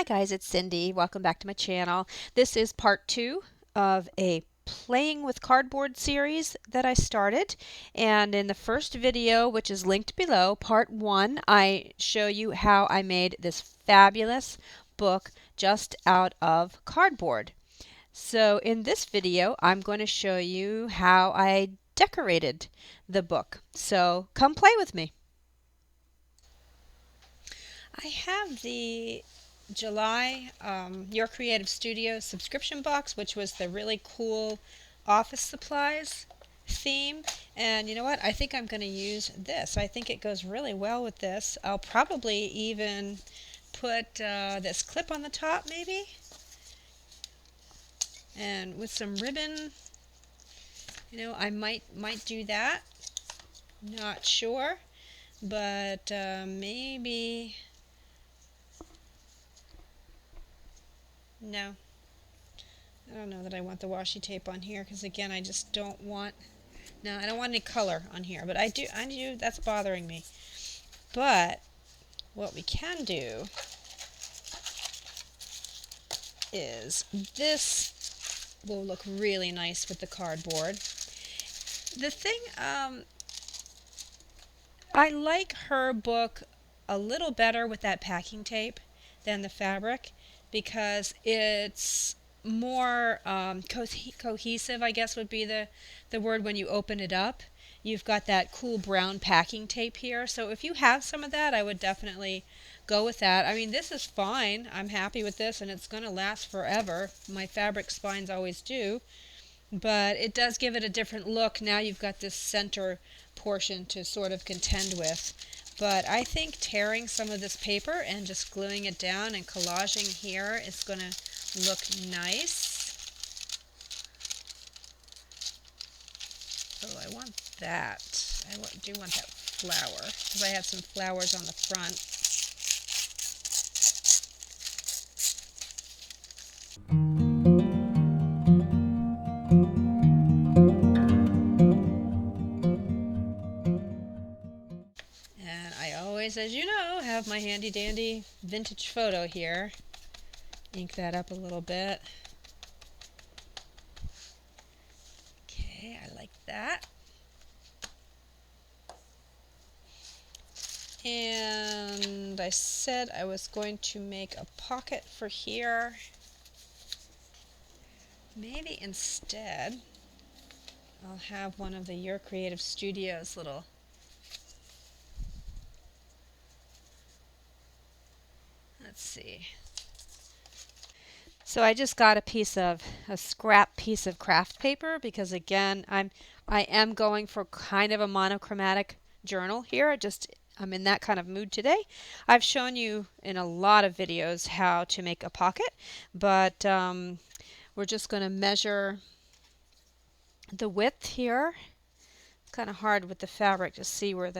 Hi guys, it's Cindy. Welcome back to my channel. This is part 2 of a playing with cardboard series that I started. And in the first video, which is linked below, part 1, I show you how I made this fabulous book just out of cardboard. So in this video, I'm going to show you how I decorated the book. So come play with me. I have the July Your Creative Studio subscription box, which was the really cool office supplies theme. And you know what? I think I'm going to use this. I think it goes really well with this. I'll probably even put this clip on the top maybe. And with some ribbon, I might do that. Not sure, but maybe. No, I don't know that I want the washi tape on here because again I just don't want, no, I don't want any color on here, but I do, that's bothering me. But what we can do is this will look really nice with the cardboard. The thing, I like her book a little better with that packing tape than the fabric because it's more cohesive, I guess would be the word when you open it up. You've got that cool brown packing tape here. So if you have some of that, I would definitely go with that. I mean, this is fine. I'm happy with this, and it's going to last forever. My fabric spines always do. But it does give it a different look. Now you've got this center portion to sort of contend with. But I think tearing some of this paper and just gluing it down and collaging here is going to look nice. Oh, I want that. I do want that flower because I have some flowers on the front. And I always, as you know, have my handy dandy vintage photo here. Ink that up a little bit. Okay, I like that. And I said I was going to make a pocket for here. Maybe instead I'll have one of the Your Creative Studios little let's see. So I just got a scrap piece of craft paper because again I am going for kind of a monochromatic journal here. I'm in that kind of mood today. I've shown you in a lot of videos how to make a pocket, but we're just going to measure the width here. It's kind of hard with the fabric to see where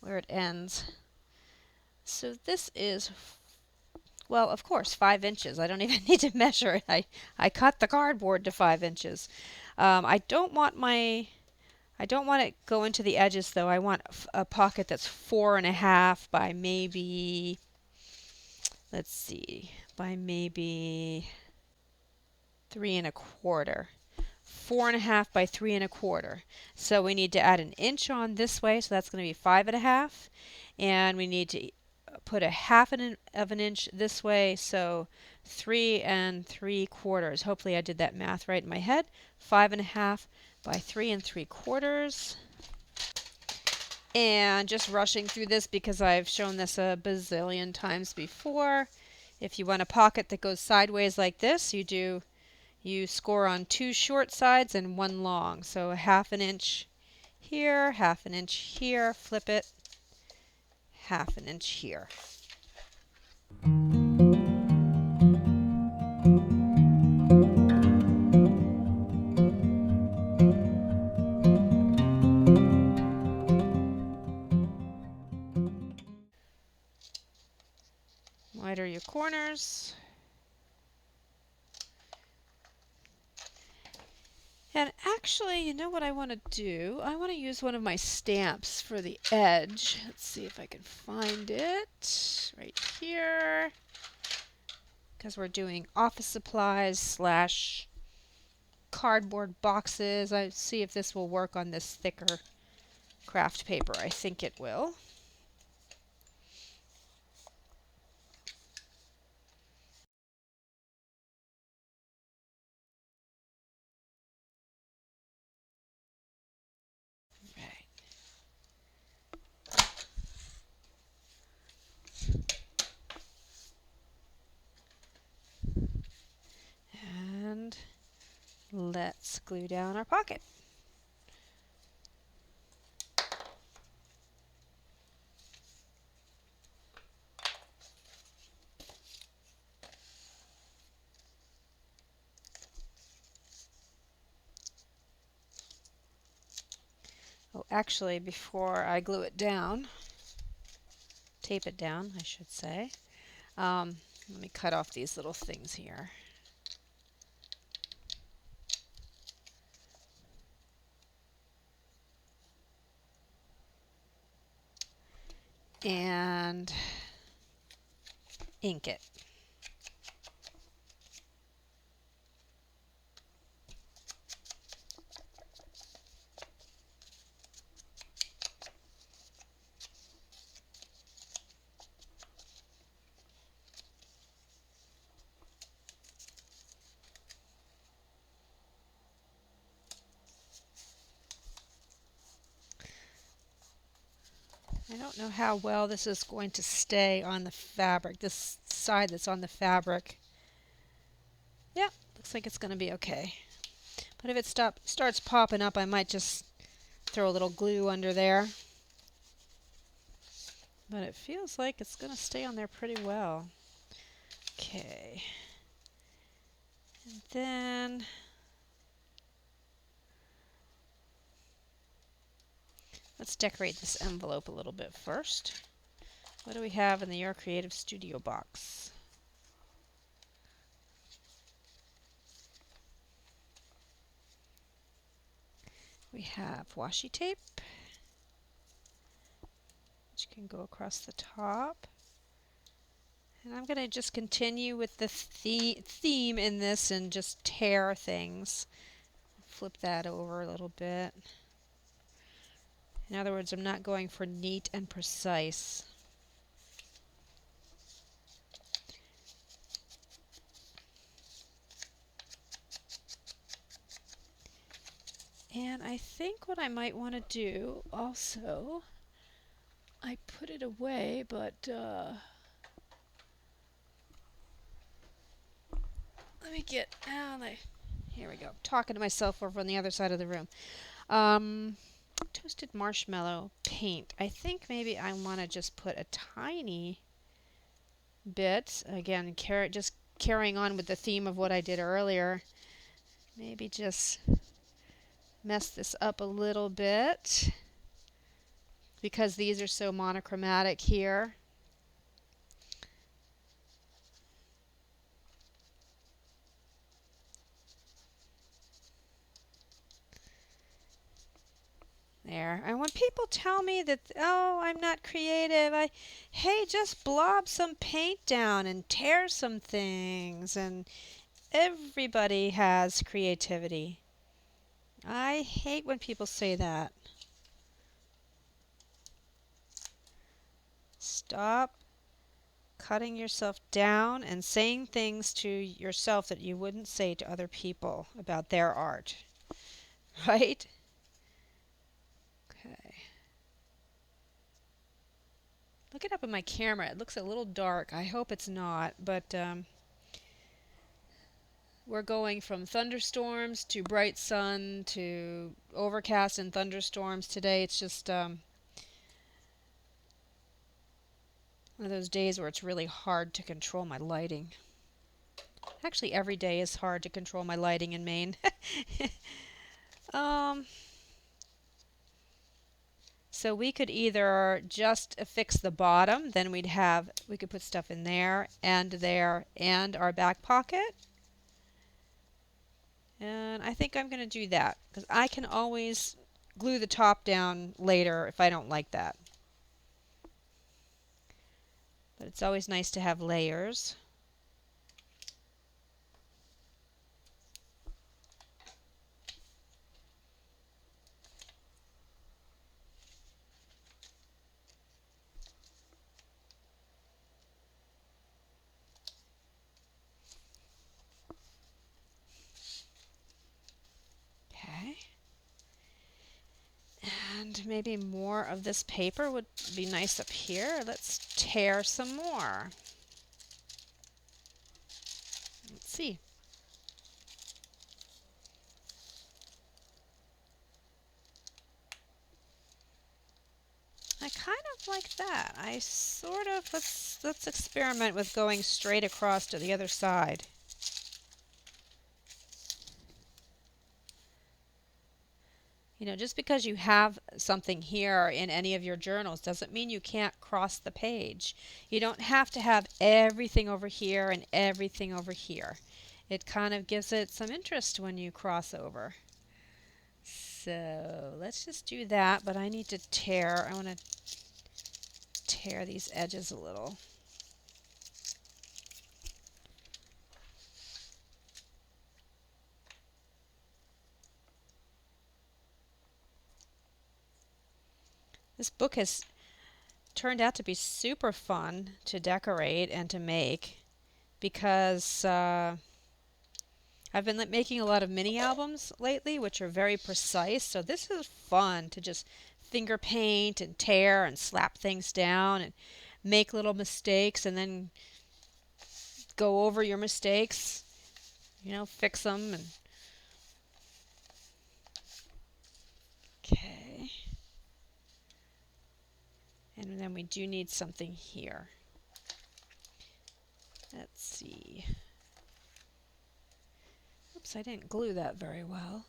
it ends. So this is, well, of course, 5 inches. I don't even need to measure it. I cut the cardboard to 5 inches. I don't want it go into the edges though. I want a pocket that's 4.5 by maybe, let's see, by maybe 3.25. 4.5 by 3.25. So we need to add an inch on this way, so that's going to be 5.5. And we need to put a half of an inch this way, so 3.75. Hopefully I did that math right in my head. 5.5 by 3.75. And just rushing through this because I've shown this a bazillion times before. If you want a pocket that goes sideways like this, you score on 2 short sides and 1 long. So a half an inch here, half an inch here, flip it, half an inch here. Miter your corners. And actually, you know what I want to do? I want to use one of my stamps for the edge. Let's see if I can find it. Right here. because we're doing office supplies slash cardboard boxes. I see if this will work on this thicker craft paper. I think it will. Right. And let's glue down our pocket. Oh, actually, before I glue it down, tape it down, I should say, let me cut off these little things here. And ink it. I don't know how well this is going to stay on the fabric, this side that's on the fabric. Yeah, looks like it's going to be okay. But if it starts popping up, I might just throw a little glue under there. But it feels like it's going to stay on there pretty well. Okay. And then let's decorate this envelope a little bit first. What do we have in the Your Creative Studio box? We have washi tape, which can go across the top. And I'm going to just continue with the theme in this and just tear things. Flip that over a little bit. In other words, I'm not going for neat and precise. And I think what I might want to do also, I put it away, but let me get, here we go, talking to myself over on the other side of the room. Toasted marshmallow paint. I think maybe I want to just put a tiny bit, again, just carrying on with the theme of what I did earlier. Maybe just mess this up a little bit because these are so monochromatic here. There. And when people tell me that, oh, I'm not creative, hey, just blob some paint down and tear some things. And everybody has creativity. I hate when people say that. Stop cutting yourself down and saying things to yourself that you wouldn't say to other people about their art. Right? Okay. Look it up in my camera. It looks a little dark. I hope it's not, but we're going from thunderstorms to bright sun to overcast and thunderstorms today. It's just one of those days where it's really hard to control my lighting. Actually, every day is hard to control my lighting in Maine. So we could either just affix the bottom, then we could put stuff in there, and our back pocket. And I think I'm going to do that because I can always glue the top down later if I don't like that. But it's always nice to have layers. maybe more of this paper would be nice up here. Let's tear some more. Let's see. I kind of like that. I sort of, let's experiment with going straight across to the other side. You know, just because you have something here in any of your journals doesn't mean you can't cross the page. You don't have to have everything over here and everything over here. It kind of gives it some interest when you cross over. So let's just do that, but I need to tear. I want to tear these edges a little. This book has turned out to be super fun to decorate and to make because I've been making a lot of mini albums lately, which are very precise. So this is fun to just finger paint and tear and slap things down and make little mistakes and then go over your mistakes, you know, fix them. And okay. And then we do need something here. Let's see. Oops, I didn't glue that very well.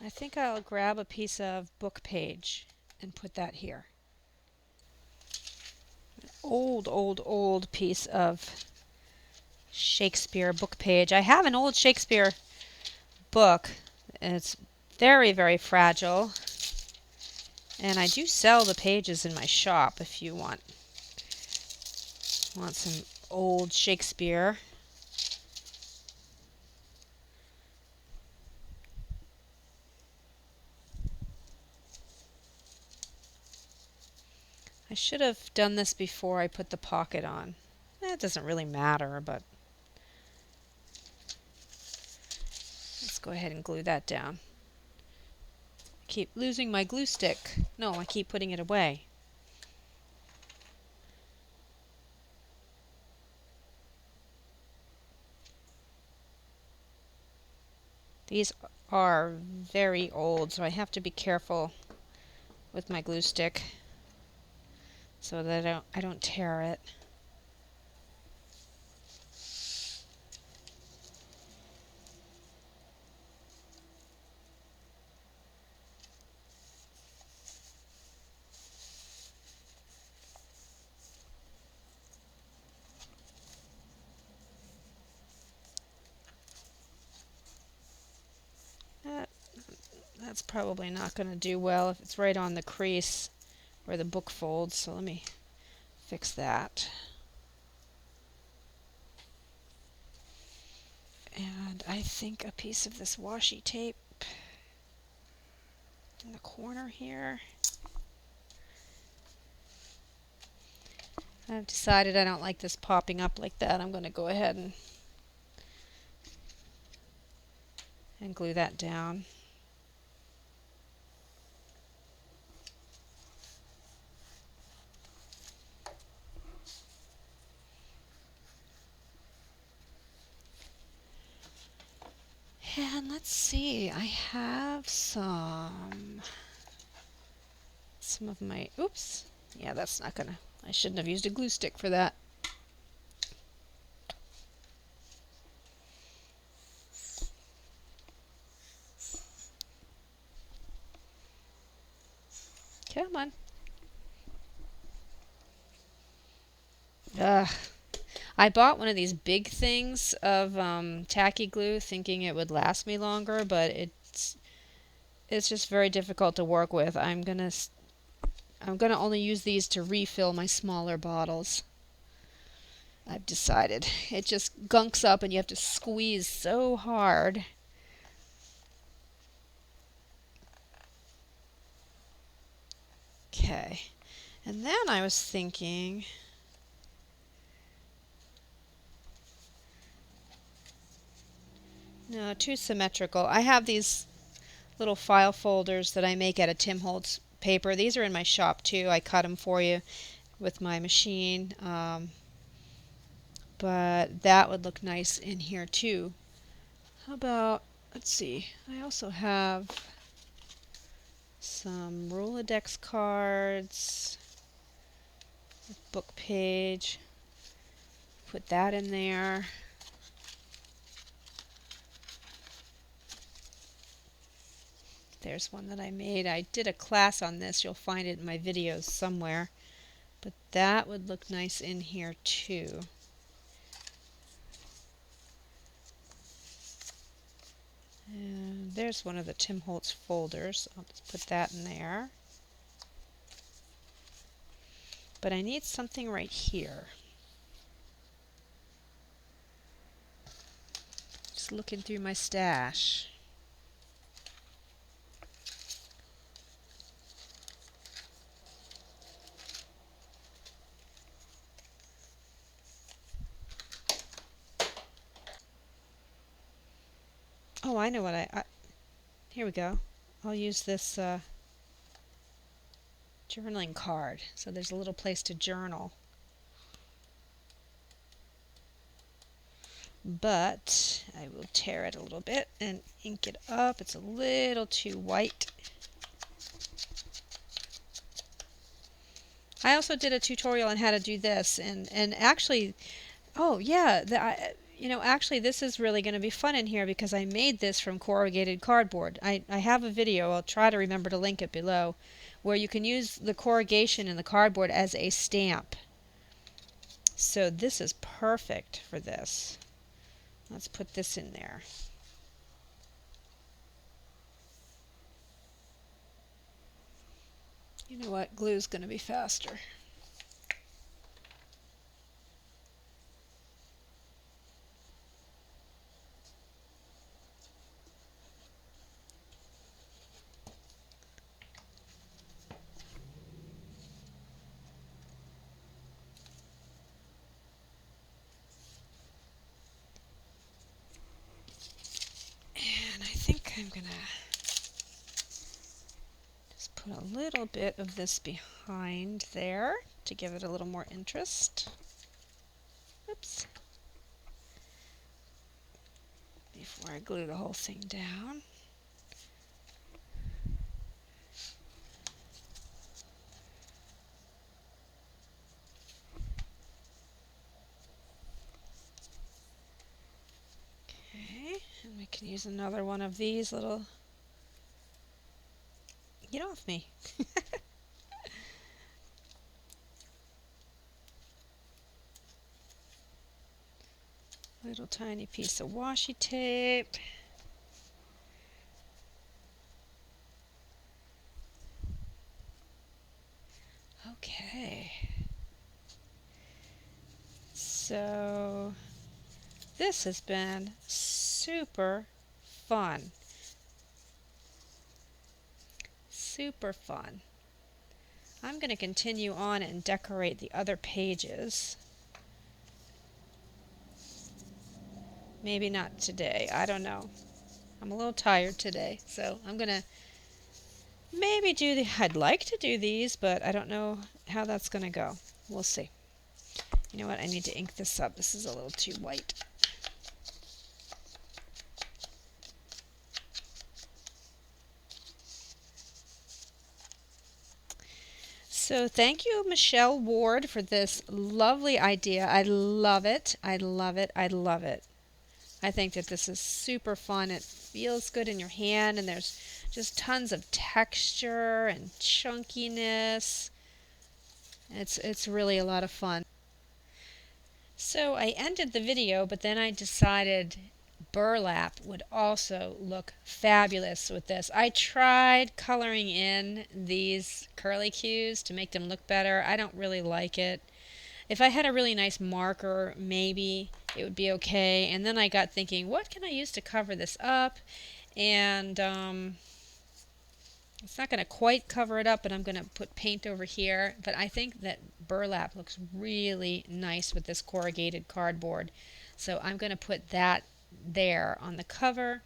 I think I'll grab a piece of book page and put that here. Old piece of Shakespeare book page. I have an old Shakespeare book, and it's very, very fragile. And I do sell the pages in my shop if you want some old Shakespeare. I should have done this before I put the pocket on. It doesn't really matter, but let's go ahead and glue that down. I keep losing my glue stick. No, I keep putting it away. These are very old, so I have to be careful with my glue stick so that I don't tear it. That's probably not going to do well if it's right on the crease where the book folds, so let me fix that. And I think a piece of this washi tape in the corner here. I've decided I don't like this popping up like that. I'm going to go ahead and glue that down. And let's see, I have some of my, oops, yeah, that's not gonna, I shouldn't have used a glue stick for that. Come on. Ugh. I bought one of these big things of tacky glue thinking it would last me longer, but it's just very difficult to work with. I'm gonna only use these to refill my smaller bottles. I've decided. It just gunks up and you have to squeeze so hard. Okay. And then I was thinking, no, too symmetrical. I have these little file folders that I make out of Tim Holtz paper. These are in my shop too. I cut them for you with my machine. But that would look nice in here too. How about, let's see, I also have some Rolodex cards, book page, put that in there. There's one that I made. I did a class on this. You'll find it in my videos somewhere. But that would look nice in here too. And there's one of the Tim Holtz folders. I'll just put that in there. But I need something right here. Just looking through my stash. Oh, I know what here we go. I'll use this journaling card. So there's a little place to journal. But I will tear it a little bit and ink it up. It's a little too white. I also did a tutorial on how to do this, and actually, oh yeah, actually this is really going to be fun in here because I made this from corrugated cardboard. I have a video, I'll try to remember to link it below, where you can use the corrugation in the cardboard as a stamp. So this is perfect for this. Let's put this in there. You know what? Glue's going to be faster. And I think I'm going to just put a little bit of this behind there to give it a little more interest. Oops. Before I glue the whole thing down. Okay, and we can use another one of these little... Get off me. Little tiny piece of washi tape. Okay. So this has been super fun. Super fun. I'm going to continue on and decorate the other pages. Maybe not today. I don't know. I'm a little tired today, so I'm going to maybe do the... I'd like to do these, but I don't know how that's going to go. We'll see. You know what? I need to ink this up. This is a little too white. So thank you, Michelle Ward, for this lovely idea. I love it. I love it. I love it. I think that this is super fun. It feels good in your hand, and there's just tons of texture and chunkiness. It's really a lot of fun. So I ended the video, but then I decided burlap would also look fabulous with this. I tried coloring in these curly cues to make them look better. I don't really like it. If I had a really nice marker, maybe it would be okay. And then I got thinking, what can I use to cover this up? And it's not going to quite cover it up, but I'm going to put paint over here. But I think that burlap looks really nice with this corrugated cardboard. So I'm going to put that there on the cover.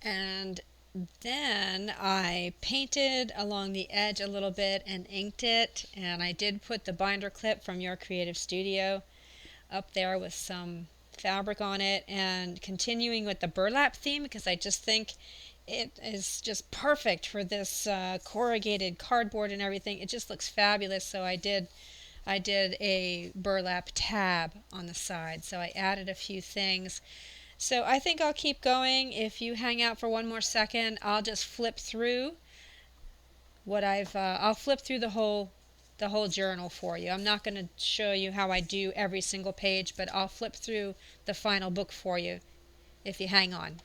And then I painted along the edge a little bit and inked it. And I did put the binder clip from Your Creative Studio up there with some fabric on it, and continuing with the burlap theme because I just think it is just perfect for this corrugated cardboard and everything. It just looks fabulous. So I did a burlap tab on the side. So I added a few things. So I think I'll keep going. If you hang out for one more second, I'll just flip through what I'll flip through the whole journal for you. I'm not going to show you how I do every single page, but I'll flip through the final book for you if you hang on.